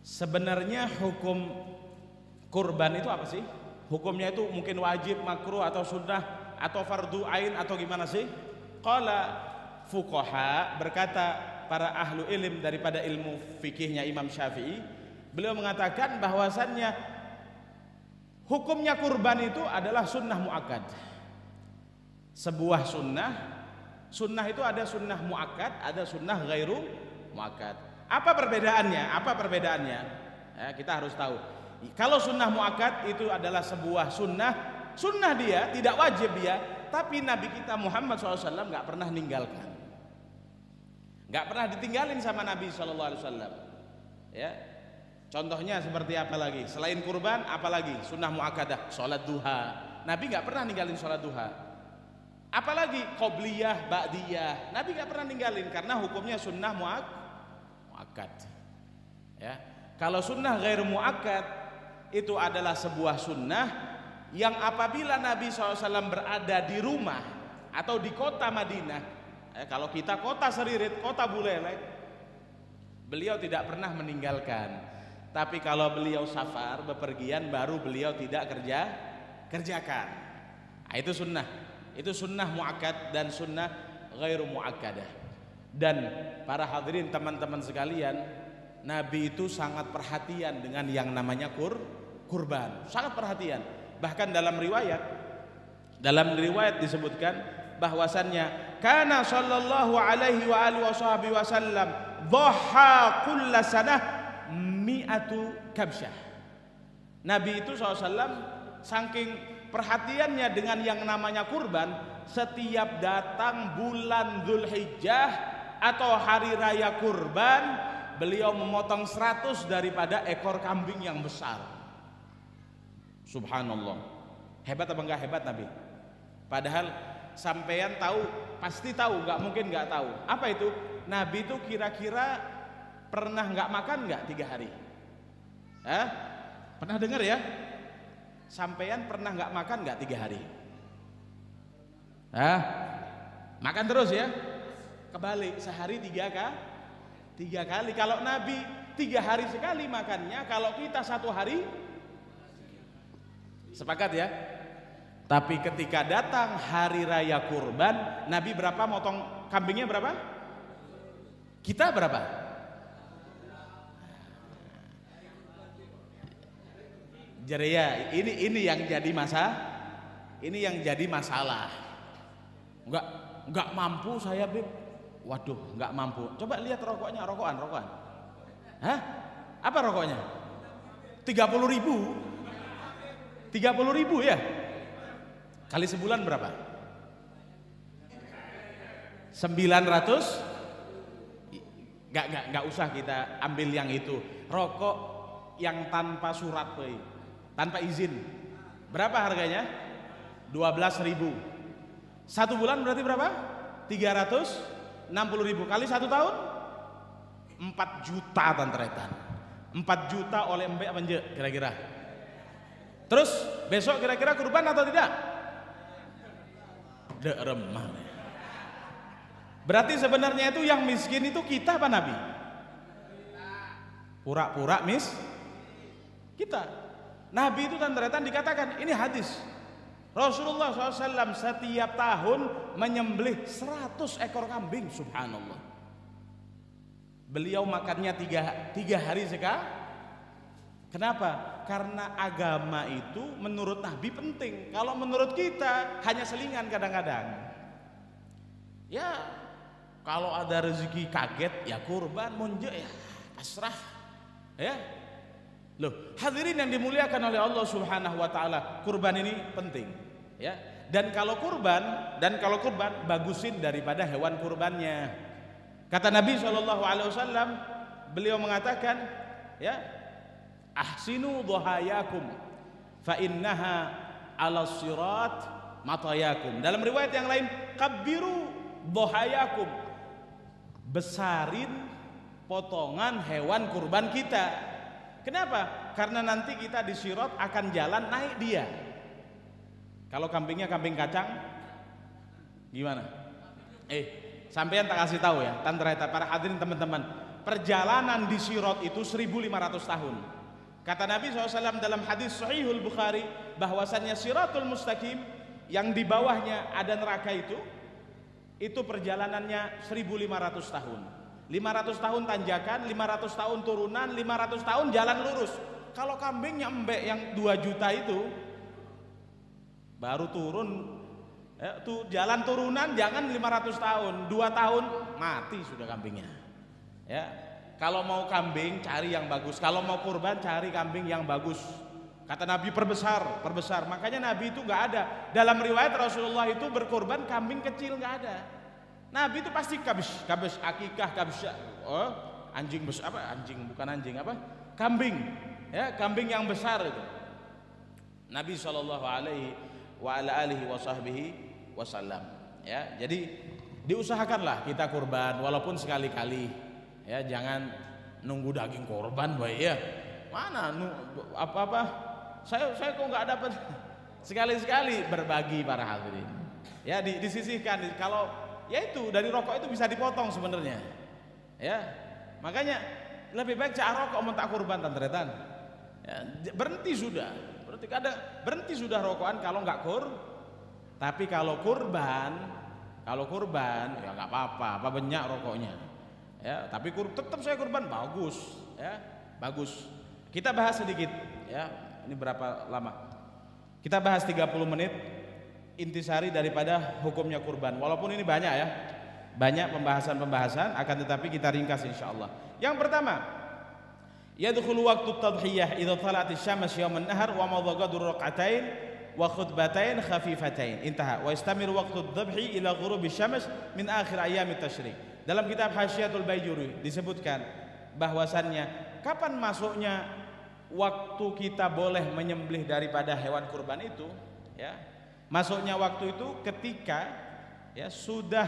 Sebenarnya hukum kurban itu apa sih? Hukumnya itu mungkin wajib, makruh atau sunnah atau fardu ain atau gimana sih? Qala fuqaha, berkata para ahlu ilm daripada ilmu fikihnya Imam Syafi'i, beliau mengatakan bahwasannya hukumnya kurban itu adalah sunnah muakkad. Sebuah sunnah, sunnah itu ada sunnah muakkad, ada sunnah ghairu muakkad. Apa perbedaannya? Apa perbedaannya? Ya, kita harus tahu. Kalau sunnah muakkad itu adalah sebuah sunnah, sunnah dia tidak wajib dia, tapi Nabi kita Muhammad SAW nggak pernah ninggalkan, nggak pernah ditinggalin sama Nabi SAW. Ya, contohnya seperti apa lagi? Selain kurban, apalagi sunnah muakkadah, sholat duha. Nabi nggak pernah ninggalin sholat duha. Apalagi qobliyah, ba'diyah, Nabi nggak pernah ninggalin karena hukumnya sunnah muakkad. Ya, kalau sunnah ghairu muakkad itu adalah sebuah sunnah yang apabila Nabi SAW berada di rumah atau di kota Madinah, kalau kita kota Seririt, kota Buleleng, beliau tidak pernah meninggalkan. Tapi kalau beliau safar, bepergian, baru beliau tidak kerjakan. Nah, itu sunnah muakkad dan sunnah ghairu muakkadah. Dan para hadirin teman-teman sekalian, Nabi itu sangat perhatian dengan yang namanya kurban, sangat perhatian. Bahkan dalam riwayat disebutkan bahwasannya kana sallallahu alaihi wa alihi wasallam dhaha kulla sanah mi'atu kabsyah. Nabi itu SAW saking perhatiannya dengan yang namanya kurban, setiap datang bulan Dzulhijjah atau hari raya kurban, beliau memotong 100 daripada ekor kambing yang besar. Subhanallah. Hebat apa enggak hebat Nabi? Padahal sampean tahu, pasti tahu, nggak mungkin nggak tahu. Apa itu? Nabi itu kira-kira pernah nggak makan nggak 3 hari? Pernah dengar ya? Sampean pernah nggak makan nggak 3 hari? Makan terus ya? Kebalik, sehari 3 kali. Kalau Nabi 3 hari sekali makannya, kalau kita 1 hari, sepakat ya? Tapi ketika datang hari raya kurban, Nabi berapa motong kambingnya berapa? Kita berapa? Jadi ya, ini yang jadi masalah. Enggak mampu saya, Bib. Waduh, enggak mampu. Coba lihat rokoknya, rokokan. Apa rokoknya? 30.000. 30.000 ya? Kali sebulan berapa? 900? Enggak usah kita ambil yang itu. Rokok yang tanpa surat, tanpa izin. Berapa harganya? 12.000. 1 bulan berarti berapa? 360.000 kali 1 tahun 4 juta tantretan. 4 juta oleh mbak apa enggak kira-kira? Terus besok kira-kira kurban atau tidak? Dek remah. Berarti sebenarnya itu yang miskin itu kita apa Nabi? Pura-pura kita. Nabi itu tantretan dikatakan, ini hadis Rasulullah SAW setiap tahun menyembelih 100 ekor kambing. Subhanallah. Beliau makannya 3 hari sekali. Kenapa? Karena agama itu menurut Nabi penting. Kalau menurut kita hanya selingan kadang-kadang. Ya, kalau ada rezeki kaget ya kurban, munjuk ya pasrah. Ya. Loh, hadirin yang dimuliakan oleh Allah Subhanahu wa taala, kurban ini penting. Ya, dan kalau kurban bagusin daripada hewan kurbannya. Kata Nabi SAW, beliau mengatakan, ya, ahsinu dhahayakum fa innaha ala sirat matayakum. Dalam riwayat yang lain, kabbiru dhahayakum, besarin potongan hewan kurban kita. Kenapa? Karena nanti kita di sirat akan jalan naik dia. Kalau kambingnya kambing kacang, gimana? Sampean tak kasih tahu ya, tantreta para hadirin teman-teman. perjalanan di Sirat itu 1500 tahun. Kata Nabi SAW dalam hadis Sahihul Bukhari bahwasannya Siratul Mustaqim yang di bawahnya ada neraka itu perjalanannya 1500 tahun. 500 tahun tanjakan, 500 tahun turunan, 500 tahun jalan lurus. Kalau kambingnya embek yang 2 juta itu baru turun tuh jalan turunan jangan 500 tahun, 2 tahun mati sudah kambingnya. Ya. Kalau mau kambing cari yang bagus, kalau mau kurban cari kambing yang bagus. Kata Nabi perbesar. Makanya Nabi itu nggak ada. Dalam riwayat Rasulullah itu berkurban kambing kecil nggak ada. Nabi itu pasti kabis, akikah, kabis. Oh, anjing besar apa? Anjing bukan anjing apa? Kambing. Ya, kambing yang besar itu. Nabi Shallallahu Alaihi Wasallam. Ya, jadi diusahakanlah kita kurban walaupun sekali-kali. Ya, jangan nunggu daging korban, baik ya. Mana apa-apa? Saya kok nggak dapat. Sekali-sekali berbagi para hadirin. Ya, disisihkan. Kalau ya itu dari rokok itu bisa dipotong sebenarnya. Ya, makanya lebih baik cak rokok mau tak kurban tantretan. Ya, berhenti sudah rokokan kalau nggak Tapi kalau kurban ya nggak apa-apa, apa banyak rokoknya. Ya, tapi tetap saya kurban bagus, ya, bagus. Kita bahas sedikit, ya. Ini berapa lama? Kita bahas 30 menit intisari daripada hukumnya kurban. Walaupun ini banyak ya. Banyak pembahasan akan tetapi kita ringkas insyaallah. Yang pertama, yadkhulu waqtu tadhiyah idza tala'at asy-syams yawm an-nahar wa madghadu rak'atain wa khutbatain khafifatain. Intaha. Wa yastamiru waqtu adh-dhabhi ila ghurubi asy-syams min akhir ayyam at-tasyrik. Dalam kitab Hasyiatul Baijuri disebutkan bahwasannya kapan masuknya waktu kita boleh menyembelih daripada hewan kurban itu, ya. Masuknya waktu itu ketika ya sudah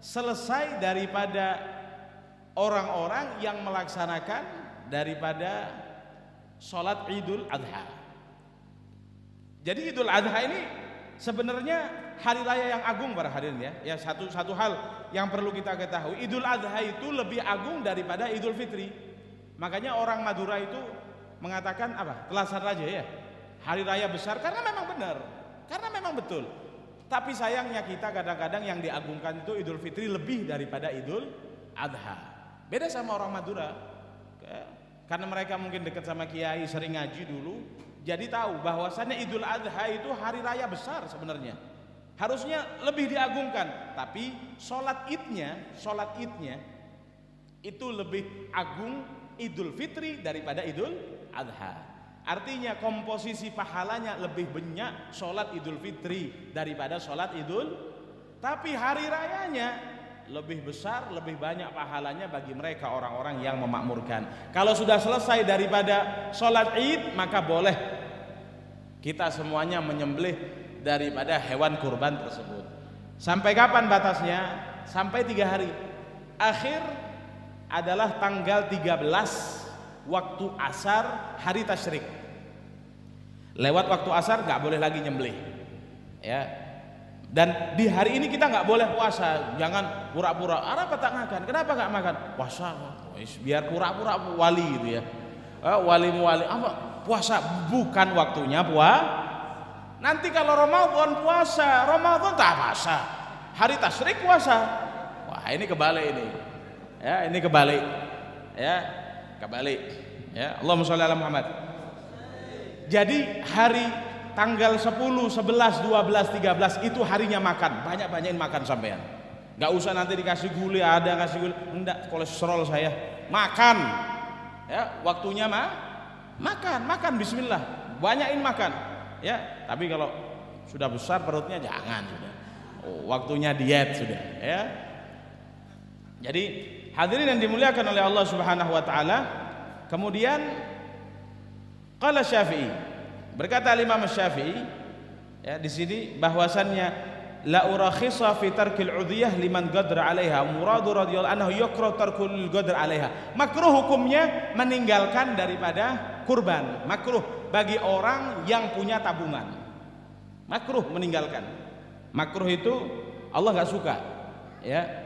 selesai daripada orang-orang yang melaksanakan daripada sholat Idul Adha. Jadi Idul Adha ini sebenarnya hari raya yang agung para hadirin ya. Ya, satu hal yang perlu kita ketahui, Idul Adha itu lebih agung daripada Idul Fitri. Makanya orang Madura itu mengatakan apa? Telasan Raja ya. Hari raya besar karena memang benar. Karena memang betul. Tapi sayangnya kita kadang-kadang yang diagungkan itu Idul Fitri lebih daripada Idul Adha. Beda sama orang Madura. Karena mereka mungkin dekat sama kiai, sering ngaji dulu, jadi tahu bahwasannya Idul Adha itu hari raya besar sebenarnya. Harusnya lebih diagungkan, tapi sholat idnya itu lebih agung Idul Fitri daripada Idul Adha. Artinya komposisi pahalanya lebih banyak sholat Idul Fitri daripada sholat Idul. Tapi hari rayanya lebih besar, lebih banyak pahalanya bagi mereka orang-orang yang memakmurkan. Kalau sudah selesai daripada sholat id, maka boleh kita semuanya menyembelih daripada hewan kurban tersebut. Sampai kapan batasnya? Sampai 3 hari. Akhir adalah tanggal 13 waktu asar hari tasyrik. Lewat waktu asar nggak boleh lagi nyembelih. Ya. Dan di hari ini kita nggak boleh puasa. Jangan pura-pura. Arab tak makan. Kenapa nggak makan? Puasa. Biar pura-pura wali gitu ya. Wali apa? Puasa bukan waktunya puasa. Nanti kalau Ramadan puasa, Ramadan tak puasa. Hari tasyrik puasa. Wah, ini kebalik ini. Ya, ini kebalik. Ya, kebalik. Ya, Allahumma sholli ala Muhammad. Jadi hari tanggal 10, 11, 12, 13 itu harinya makan. Banyak-banyakin makan sampean. Enggak usah nanti dikasih gula, ada ngasih gula. Enggak, kolesterol saya. Makan. Ya, waktunya makan bismillah. Banyakin makan. Ya, tapi kalau sudah besar perutnya jangan sudah. Waktunya diet sudah, ya. Jadi hadirin yang dimuliakan oleh Allah Subhanahu wa taala, kemudian qala Syafi'i, berkata Imam Syafi'i ya di sini bahwasannya la urakhisa fi tarkil udhiyah liman qadra 'alaiha, muradu radhiyallahu anhu yukrah tarkul qadr 'alaiha. Makruh hukumnya meninggalkan daripada kurban, makruh bagi orang yang punya tabungan. Makruh meninggalkan. Makruh itu Allah nggak suka. Ya.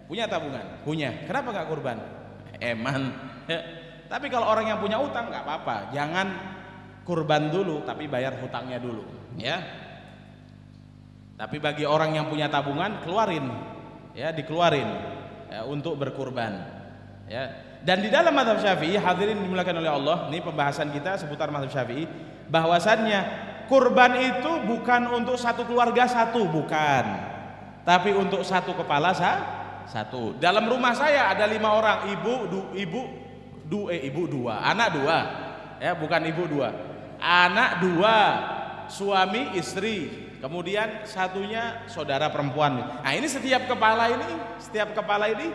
Punya tabungan, punya. Kenapa nggak kurban? eman. Ya. Tapi kalau orang yang punya utang nggak apa-apa, jangan kurban dulu tapi bayar hutangnya dulu, ya. Tapi bagi orang yang punya tabungan, keluarin, ya, dikeluarin ya, untuk berkurban, ya. Dan di dalam mazhab Syafi'i, hadirin dimuliakan oleh Allah, ini pembahasan kita seputar mazhab Syafi'i, bahwasannya kurban itu bukan untuk satu keluarga satu, bukan, tapi untuk satu kepala satu. Dalam rumah saya ada 5 orang, ibu dua, anak 2, ya, bukan ibu 2, anak 2, suami istri, kemudian satunya saudara perempuan. Nah ini setiap kepala ini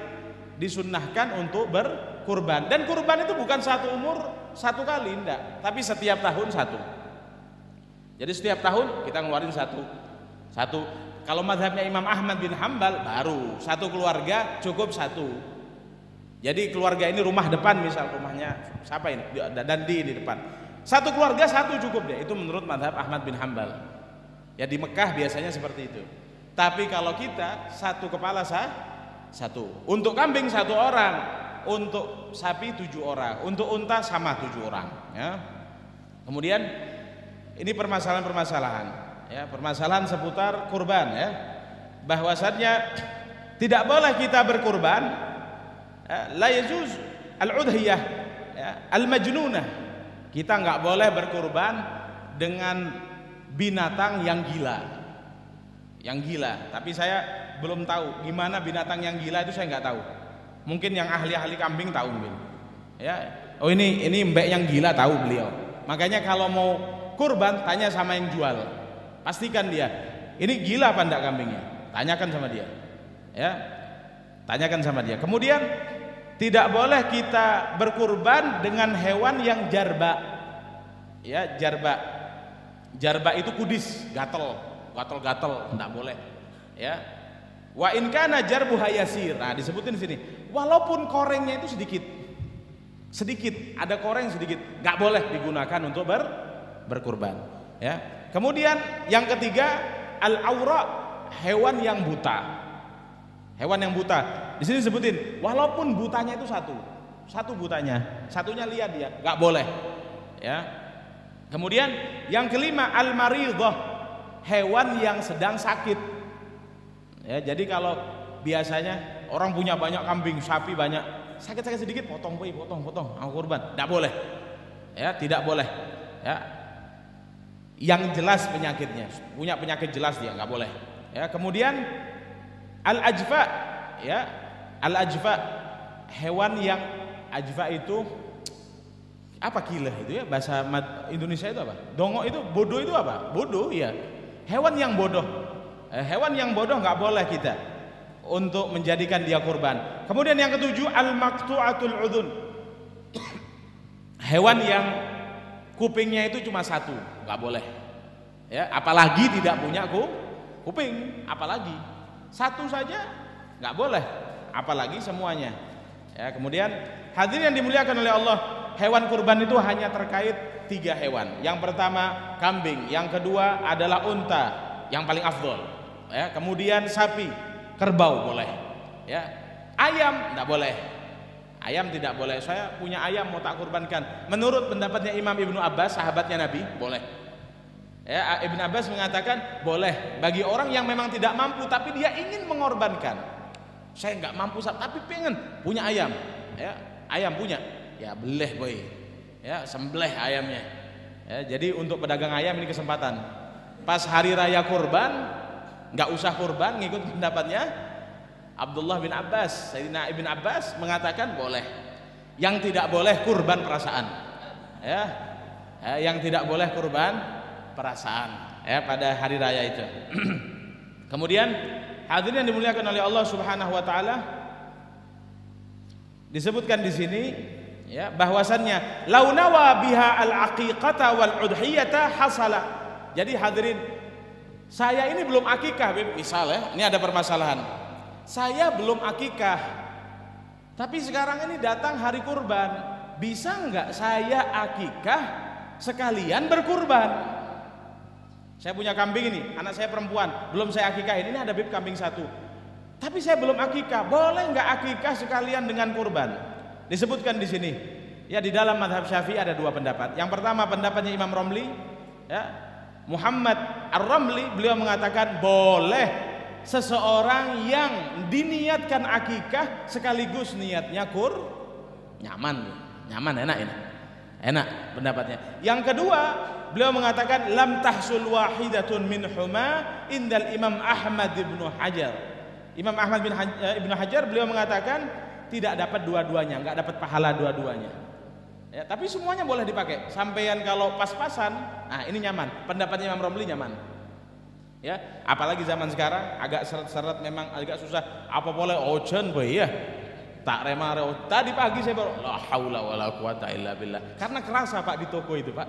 disunnahkan untuk berkurban, dan kurban itu bukan satu umur satu kali, enggak, tapi setiap tahun satu. Jadi setiap tahun kita ngeluarin satu. Kalau mazhabnya Imam Ahmad bin Hambal baru satu keluarga cukup satu. Jadi keluarga ini rumah depan, misal rumahnya siapa ini, dan di depan, satu keluarga satu cukup deh. Itu menurut mazhab Ahmad bin Hambal. Ya di Mekah biasanya seperti itu. Tapi kalau kita satu kepala satu. Untuk kambing 1 orang, untuk sapi 7 orang, untuk unta sama 7 orang. Ya. Kemudian ini permasalahan-permasalahan, ya, permasalahan seputar kurban, ya, bahwasannya tidak boleh kita berkurban, la yajuz al-udhiyah, ya, al-majnunah. Kita nggak boleh berkurban dengan binatang yang gila. Tapi saya belum tahu gimana binatang yang gila itu, saya nggak tahu. Mungkin yang ahli-ahli kambing tahu mungkin. Ya, oh ini mbek yang gila tahu beliau. Makanya kalau mau kurban tanya sama yang jual, pastikan dia ini gila apa enggak kambingnya, tanyakan sama dia, ya, tanyakan sama dia. Kemudian tidak boleh kita berkurban dengan hewan yang jarba, ya, jarba itu kudis, gatel, enggak boleh, ya. Wa in kana jarbuha yasir, nah disebutin di sini, walaupun korengnya itu sedikit, ada koreng sedikit, enggak boleh digunakan untuk berkurban, ya. Kemudian yang ketiga, al-aura, hewan yang buta. Di sini sebutin, walaupun butanya itu satu butanya, satunya lihat dia, nggak boleh, ya. Kemudian yang kelima, al-maridhah, hewan yang sedang sakit. Ya, jadi kalau biasanya orang punya banyak kambing, sapi banyak, sakit sedikit, potong, aku kurban, nggak boleh, ya, tidak boleh, ya. Yang jelas penyakitnya, punya penyakit jelas dia nggak boleh, ya. Kemudian al-ajfa, ya, al-ajfa, hewan yang ajfa itu apa, gila itu, ya, bahasa Indonesia itu apa, dongok itu, bodoh itu apa, bodoh, ya, hewan yang bodoh, nggak boleh kita untuk menjadikan dia kurban. Kemudian yang ketujuh, al-maqtu'atul udhun, hewan yang kupingnya itu cuma satu, nggak boleh, ya, apalagi tidak punya kuping, apalagi satu saja nggak boleh, apalagi semuanya, ya. Kemudian hadirin yang dimuliakan oleh Allah, hewan kurban itu hanya terkait 3 hewan. Yang pertama kambing, yang kedua adalah unta, yang paling afdol, ya. Kemudian sapi, kerbau boleh, ya. Ayam nggak boleh. Ayam tidak boleh. Saya punya ayam mau tak kurbankan. Menurut pendapatnya Imam Ibnu Abbas, sahabatnya Nabi, boleh. Ya, Ibnu Abbas mengatakan boleh bagi orang yang memang tidak mampu tapi dia ingin mengorbankan. Saya nggak mampu tapi pengen punya ayam, ya, ayam punya, ya, beleh boy, ya, sembelih ayamnya, ya. Jadi untuk pedagang ayam ini kesempatan. Pas hari raya kurban, nggak usah kurban, ngikut pendapatnya Abdullah bin Abbas. Sayyidina Ibn Abbas mengatakan boleh. Yang tidak boleh kurban perasaan, ya, yang tidak boleh kurban perasaan, ya, pada hari raya itu. Kemudian hadirin yang dimuliakan oleh Allah Subhanahu wa taala, disebutkan di sini, ya, bahwasannya launawa biha al-aqiqata wal udhiyata hasala. Jadi hadirin, saya ini belum akikah, misal, ya, ini ada permasalahan. Saya belum akikah, tapi sekarang ini datang hari kurban, bisa nggak saya akikah sekalian berkurban? Saya punya kambing ini, anak saya perempuan, belum saya akikahin, ini ada kambing 1, tapi saya belum akikah, boleh nggak akikah sekalian dengan kurban? Disebutkan di sini, ya di dalam mazhab Syafi'i ada dua pendapat. Yang pertama pendapatnya Imam Romli, ya, Muhammad Ar-Ramli, beliau mengatakan boleh seseorang yang diniatkan akikah sekaligus niatnya nyaman enak ini. Enak pendapatnya. Yang kedua, beliau mengatakan lam tahsul wahidatun minhuma indal Imam Ahmad ibnu Hajar. Imam Ahmad ibnu Hajar beliau mengatakan tidak dapat dua-duanya, enggak dapat pahala dua-duanya. Ya, tapi semuanya boleh dipakai. Sampaian kalau pas-pasan, nah ini nyaman. Pendapatnya Imam Romli nyaman. Ya, apalagi zaman sekarang agak seret-seret, memang agak susah. Apa boleh ojen boy ya? Tak remare. Tadi pagi saya baru la haula wala quwata illa billah. Karena kerasa Pak di toko itu, Pak.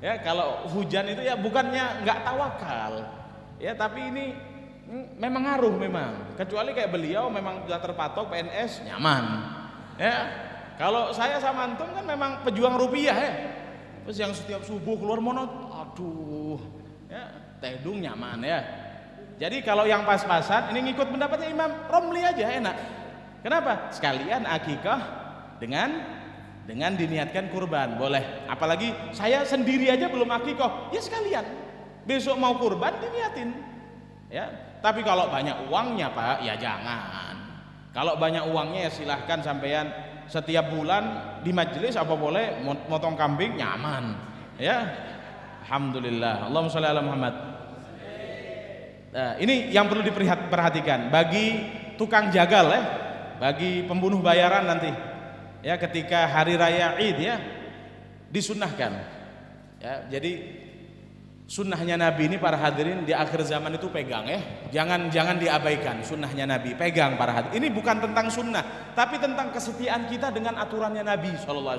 Ya, kalau hujan itu ya bukannya enggak tawakal. Ya, tapi ini memang ngaruh memang. Kecuali kayak beliau memang sudah terpatok PNS, nyaman. Ya. Kalau saya sama antum kan memang pejuang rupiah ya. Terus yang setiap subuh keluar mono, aduh. Ya, tedung nyaman ya. Jadi kalau yang pas-pasan ini ngikut pendapatnya Imam Romli aja enak. Kenapa? Sekalian akikah dengan diniatkan kurban, boleh. Apalagi saya sendiri aja belum akikah, ya sekalian. Besok mau kurban diniatin. Ya, tapi kalau banyak uangnya Pak, ya jangan. Kalau banyak uangnya ya silahkan sampean setiap bulan di majelis apa boleh motong kambing nyaman. Ya. Alhamdulillah. Allahumma sholli ala Muhammad. Nah, ini yang perlu diperhatikan bagi tukang jagal ya. Bagi pembunuh bayaran nanti ya ketika hari raya Id ya disunnahkan ya. Jadi sunnahnya Nabi ini para hadirin di akhir zaman itu pegang ya, jangan diabaikan sunnahnya Nabi, pegang para hadirin. Ini bukan tentang sunnah tapi tentang kesetiaan kita dengan aturannya Nabi SAW.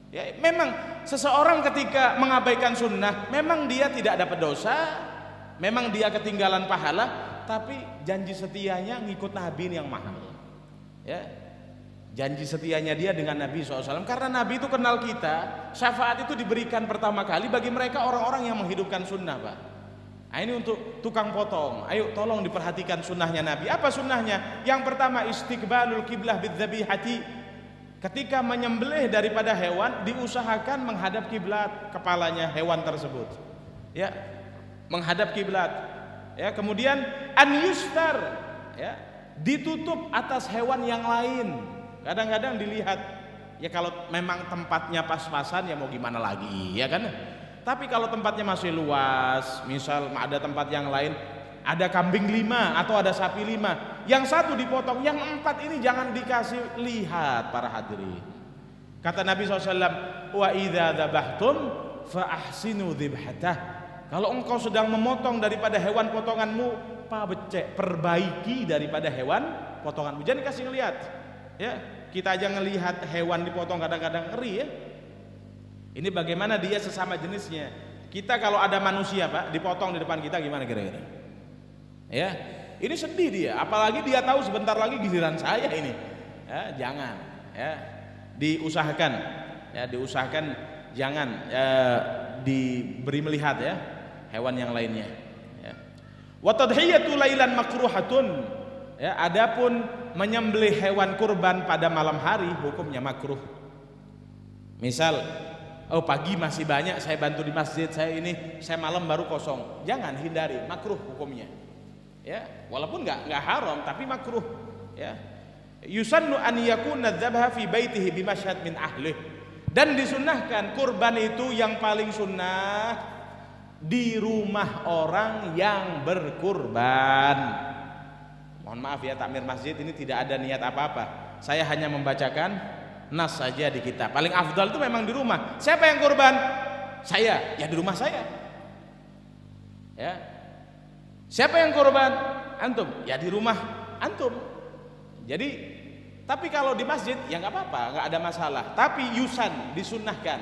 Ya, memang seseorang ketika mengabaikan sunnah memang dia tidak dapat dosa, memang dia ketinggalan pahala, tapi janji setianya ngikut Nabi yang mahal. Ya, janji setianya dia dengan Nabi SAW, karena Nabi itu kenal kita. Syafaat itu diberikan pertama kali bagi mereka orang-orang yang menghidupkan sunnah Pak. Nah, ini untuk tukang potong, ayo tolong diperhatikan sunnahnya Nabi. Apa sunnahnya? Yang pertama istiqbalul kiblah bidzabihati. Ketika menyembelih daripada hewan diusahakan menghadap kiblat kepalanya hewan tersebut. Ya, menghadap kiblat. Ya, kemudian an yustar, ya, ditutup atas hewan yang lain. Kadang-kadang dilihat ya kalau memang tempatnya pas-pasan ya mau gimana lagi ya kan. Tapi kalau tempatnya masih luas, misal ada tempat yang lain ada kambing 5 atau ada sapi 5, yang satu dipotong, yang 4 ini jangan dikasih lihat para hadirin. Kata Nabi SAW, wa idza dzabhtum fa ahsinu dzibhatah. Kalau engkau sedang memotong daripada hewan potonganmu, perbaiki daripada hewan potonganmu, jangan kasih ngelihat. Ya, kita aja ngelihat hewan dipotong kadang-kadang ngeri ya. Ini bagaimana dia sesama jenisnya. Kita kalau ada manusia Pak dipotong di depan kita gimana kira-kira? Ya, ini sedih dia. Apalagi dia tahu sebentar lagi giliran saya ini. Ya, jangan. Ya, diusahakan. Ya, diusahakan jangan diberi melihat ya hewan yang lainnya. Wa tadhiyatu lailan makruhatun. Ya, adapun menyembelih hewan kurban pada malam hari hukumnya makruh. Misal, oh pagi masih banyak saya bantu di masjid, saya malam baru kosong. Jangan, hindari, makruh hukumnya. Ya, walaupun enggak haram tapi makruh. Ya. Yusannu an yakuna dzabha fi baitihi bi masyhad min ahli. Dan disunnahkan kurban itu yang paling sunnah di rumah orang yang berkurban. Mohon maaf ya, takmir masjid ini tidak ada niat apa-apa. Saya hanya membacakan nas saja di kitab. Paling afdal itu memang di rumah. Siapa yang kurban? Saya. Ya di rumah saya. Ya. Siapa yang kurban? Antum. Ya di rumah antum. Jadi, tapi kalau di masjid ya nggak apa-apa, nggak ada masalah. Tapi yusan disunnahkan.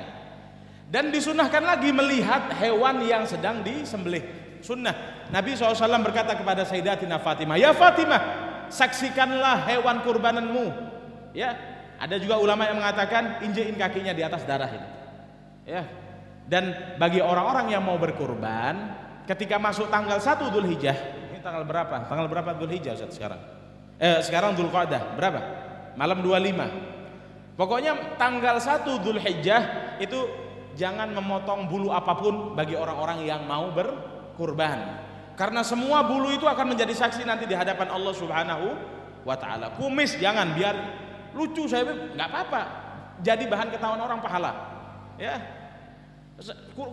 Dan disunahkan lagi melihat hewan yang sedang disembelih. Sunnah. Nabi SAW berkata kepada Sayyidatina Fatimah, ya Fatimah, saksikanlah hewan kurbananmu. Ya, ada juga ulama yang mengatakan injekin kakinya di atas darah ini. Ya. Dan bagi orang-orang yang mau berkurban, ketika masuk tanggal 1 Dzulhijjah, ini tanggal berapa? Tanggal berapa Dzulhijjah Ustaz sekarang? Sekarang Dzulqa'dah berapa? Malam 25. Pokoknya tanggal 1 Dzulhijjah itu jangan memotong bulu apapun bagi orang-orang yang mau berkurban. Karena semua bulu itu akan menjadi saksi nanti di hadapan Allah Subhanahu wa taala. Kumis jangan, biar lucu saya nggak apa-apa. Jadi bahan ketahuan orang pahala. Ya.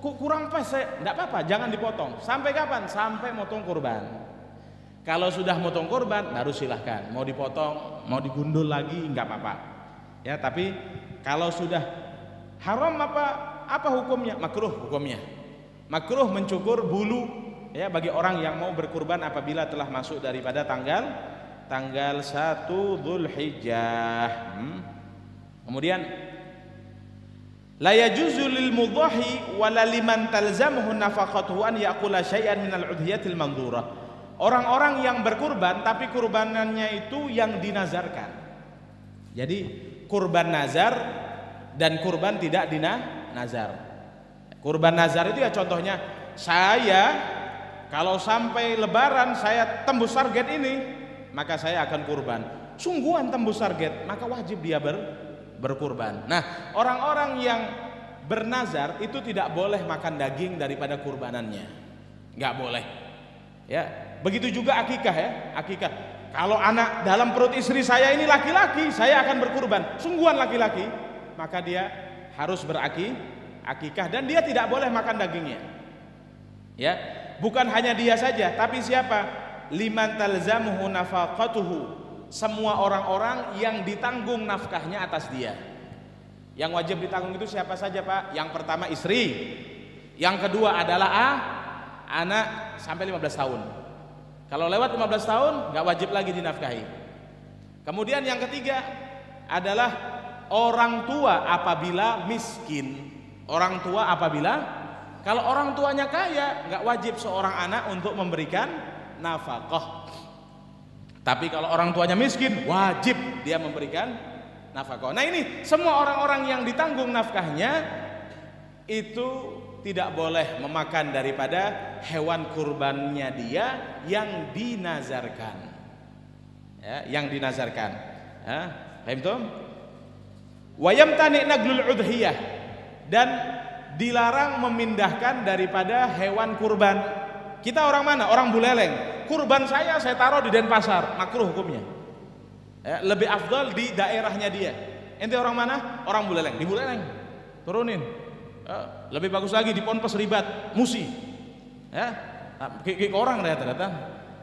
Kurang pas saya nggak apa-apa, jangan dipotong. Sampai kapan? Sampai motong kurban. Kalau sudah motong kurban baru silahkan. Mau dipotong, mau digundul lagi nggak apa-apa. Ya, tapi kalau sudah haram apa hukumnya? Makruh hukumnya. Makruh mencukur bulu ya bagi orang yang mau berkurban apabila telah masuk daripada tanggal 1 Dzulhijjah. Kemudian la yajuzu lil mudhahi wala liman talzamuhu nafaqatuhu an yaqula syai'an minal udhiyatil mandhurah. Orang-orang yang berkurban tapi kurbanannya itu yang dinazarkan. Jadi kurban nazar dan kurban tidak dinazar. Kurban nazar itu ya contohnya saya kalau sampai lebaran saya tembus target ini maka saya akan kurban. Sungguhan tembus target maka wajib dia berkurban. Nah, orang-orang yang bernazar itu tidak boleh makan daging daripada kurbanannya. Nggak boleh. Ya, begitu juga akikah ya, akikah. Kalau anak dalam perut istri saya ini laki-laki, saya akan berkurban. Sungguhan laki-laki, maka dia harus akikah dan dia tidak boleh makan dagingnya. Ya, bukan hanya dia saja, tapi siapa? Liman talzamuhu nafaqatuhu. Semua orang-orang yang ditanggung nafkahnya atas dia. Yang wajib ditanggung itu siapa saja, Pak? Yang pertama istri. Yang kedua adalah anak sampai 15 tahun. Kalau lewat 15 tahun nggak wajib lagi dinafkahi. Kemudian yang ketiga adalah orang tua apabila miskin. Orang tua apabila, kalau orang tuanya kaya nggak wajib seorang anak untuk memberikan nafkah. Tapi kalau orang tuanya miskin wajib dia memberikan nafkah. Nah ini semua orang-orang yang ditanggung nafkahnya itu tidak boleh memakan daripada hewan kurbannya dia yang dinazarkan. Ya, yang dinazarkan. Ya, paham tuh? Wa yamtani naglul udhiyah, dan dilarang memindahkan daripada hewan kurban. Kita orang mana? Orang Buleleng. Kurban saya taruh di Denpasar, makruh hukumnya. Ya, lebih afdal di daerahnya dia. Ente orang mana? Orang Buleleng. Di Buleleng turunin. Ya, lebih bagus lagi di Ponpes Ribat, Musi. Ya, ke orang ternyata.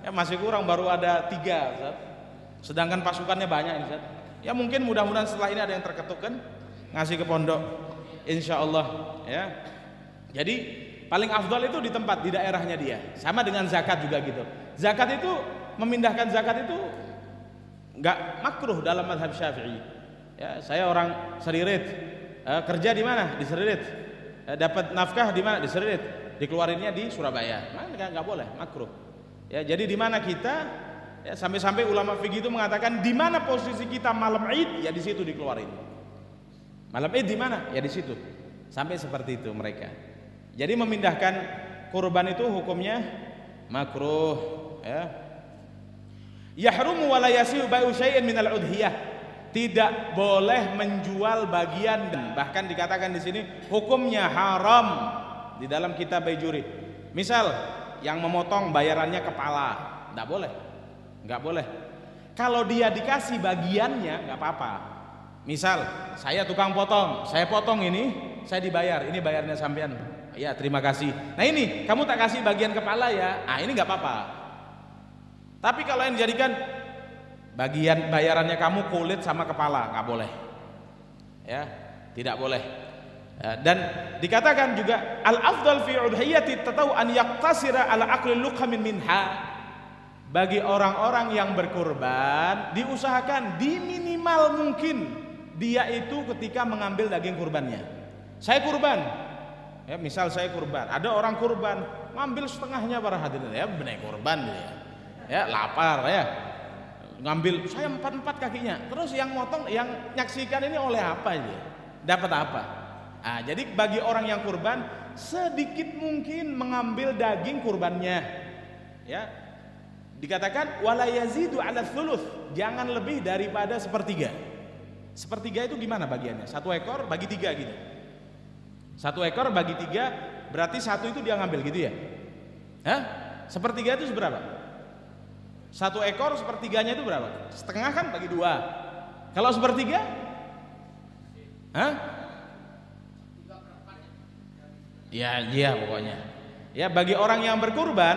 Ya masih kurang, baru ada 3, Ustaz. Sedangkan pasukannya banyak ini, Ustaz. Ya mungkin mudah-mudahan setelah ini ada yang terketuk kan, ngasih ke pondok, insya Allah. Ya, jadi paling afdal itu di tempat, di daerahnya dia. Sama dengan zakat juga gitu. Zakat itu, memindahkan zakat itu nggak makruh dalam mazhab Syafi'i. Ya, saya orang Seririt, kerja di mana? Di Seririt. Dapat nafkah di mana? Di Seririt. Dikeluarinnya di Surabaya. Nah, nggak boleh, makruh. Ya, jadi di mana kita? Ya, sampai-sampai ulama fikih itu mengatakan di mana posisi kita malam Id, ya di situ dikeluarin. Malam Id di mana? Ya di situ. Sampai seperti itu mereka. Jadi memindahkan kurban itu hukumnya makruh. Ya. Yahrumu wa la yasihu bai'u syai'in minal udhiyah. Tidak boleh menjual bagian, dan bahkan dikatakan di sini hukumnya haram di dalam kitab Baijuri. Misal yang memotong bayarannya kepala, nggak boleh, nggak boleh. Kalau dia dikasih bagiannya nggak apa-apa. Misal saya tukang potong, saya potong ini, saya dibayar, ini bayarnya sampean. Ya terima kasih. Nah ini kamu tak kasih bagian kepala ya, ah ini nggak apa-apa. Tapi kalau yang dijadikan bagian bayarannya kamu kulit sama kepala, nggak boleh. Ya, tidak boleh. Ya, dan dikatakan juga al-afdal fi udhiyati tatau an yaqtasira ala aqli luqamin minha. Bagi orang-orang yang berkurban diusahakan diminimal mungkin dia itu ketika mengambil daging kurbannya. Saya kurban. Ya, misal saya kurban, ada orang kurban ngambil setengahnya para hadirin, ya benar kurban dia. Ya, lapar ya. Ngambil saya 4 kakinya, terus yang motong, yang nyaksikan ini oleh apa aja, dapat apa? Nah, jadi bagi orang yang kurban sedikit mungkin mengambil daging kurbannya, ya dikatakan wala yazidu ala thuluth, jangan lebih daripada 1/3. Sepertiga itu gimana bagiannya? 1 ekor bagi 3 gitu. 1 ekor bagi 3 berarti 1 itu dia ngambil gitu ya? Hah? Sepertiga itu seberapa? 1 ekor sepertiganya itu berapa? Setengah kan bagi 2. Kalau sepertiga? Hah? Ya, iya pokoknya. Ya, bagi orang yang berkurban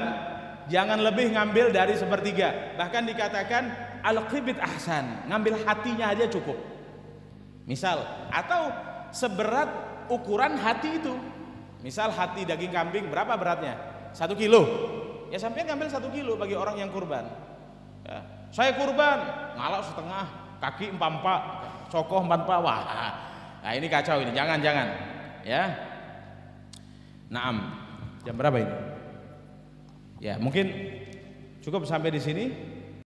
jangan lebih ngambil dari sepertiga. Bahkan dikatakan al-qibit ahsan, ngambil hatinya aja cukup. Misal, atau seberat ukuran hati itu. Misal hati daging kambing berapa beratnya? 1 kilo. Ya sampai ngambil 1 kilo bagi orang yang kurban. Ya, saya kurban, ngalak setengah, kaki empampa, cokoh empampa, wah. Nah ini kacau ini, jangan. Ya. Naam. Jam berapa ini? Ya, mungkin cukup sampai di sini.